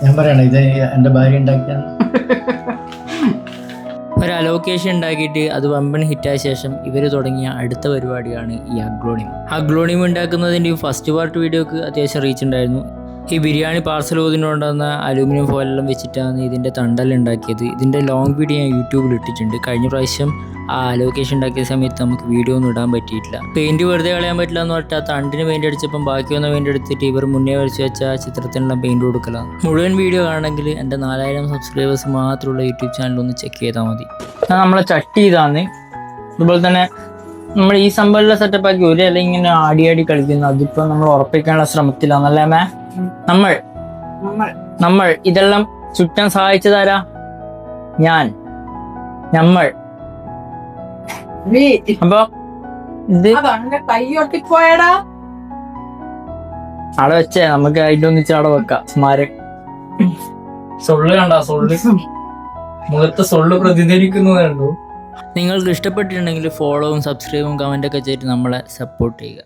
ഞാൻ പറയണ ഇത് എൻ്റെ ഭാര്യ ഉണ്ടാക്കിയാണ്. ഒരു അലോക്കേഷൻ ഉണ്ടാക്കിയിട്ട് അത് വമ്പൻ ഹിറ്റായ ശേഷം ഇവർ തുടങ്ങിയ അടുത്ത പരിപാടിയാണ് ഈ അഗ്ലോണിയം. അഗ്ലോണിയം ഉണ്ടാക്കുന്നതിൻ്റെ ഫസ്റ്റ് പാർട്ട് വീഡിയോക്ക് അത്യാവശ്യം റീച്ച് ഉണ്ടായിരുന്നു. ഈ ബിരിയാണി പാർസൽ കൊണ്ടുവന്ന അലൂമിനിയം ഫോയിലെല്ലാം വെച്ചിട്ടാണ് ഇതിൻ്റെ തണ്ടൽ ഉണ്ടാക്കിയത്. ഇതിൻ്റെ ലോങ് വീഡിയോ ഞാൻ യൂട്യൂബിൽ ഇട്ടിട്ടുണ്ട്. കഴിഞ്ഞ പ്രാവശ്യം ആ അലോക്കേഷൻ ഉണ്ടാക്കിയ സമയത്ത് നമുക്ക് വീഡിയോ ഒന്നും ഇടാൻ പറ്റിയിട്ടില്ല. പെയിൻറ്റ് വെറുതെ കളയാൻ പറ്റില്ല എന്ന് പറഞ്ഞിട്ട് ആ തണ്ടിന് പെയിൻറ്റ് അടിച്ചപ്പം ബാക്കി വന്ന പെയിൻറ്റ് എടുത്തിട്ട് ഇവർ മുന്നേ വരച്ച് വെച്ച ചിത്രത്തിനെല്ലാം പെയിൻറ്റ് കൊടുക്കലാണ്. മുഴുവൻ വീഡിയോ കാണണമെങ്കിൽ എൻ്റെ 4000 സബ്സ്ക്രൈബേഴ്സ് മാത്രമുള്ള യൂട്യൂബ് ചാനലൊന്ന് ചെക്ക് ചെയ്താൽ മതി. നമ്മളെ ചട്ടി ഇതാണ്. അതുപോലെ തന്നെ നമ്മൾ ഈ സംഭവമെല്ലാം സെറ്റപ്പാക്കി ഒരു ഇല ഇങ്ങനെ ആടി കളിക്കുന്നു. അതിപ്പോൾ നമ്മൾ ഉറപ്പിക്കാനുള്ള ശ്രമത്തിലാണല്ലേ മേ? നമ്മൾ ഇതെല്ലാം ചുറ്റാൻ സഹായിച്ചതാരാ? നമ്മൾ. അപ്പൊ ഇത് കൈയൊട്ടിപ്പോയടാ അവിടെ വെച്ചേ, നമുക്ക് അതിന്റെ ഒന്നിച്ച് അവിടെ വെക്കാം. സ്മാരക സൊള്ളു കണ്ടാ, മുഖത്തെ സൊള്ളു പ്രതിനിധീകരിക്കുന്നു കണ്ടു. നിങ്ങൾക്ക് ഇഷ്ടപ്പെട്ടിട്ടുണ്ടെങ്കിൽ ഫോളോവും സബ്സ്ക്രൈബും കമന്റൊക്കെ ചെയ്തിട്ട് നമ്മളെ സപ്പോർട്ട് ചെയ്യുക.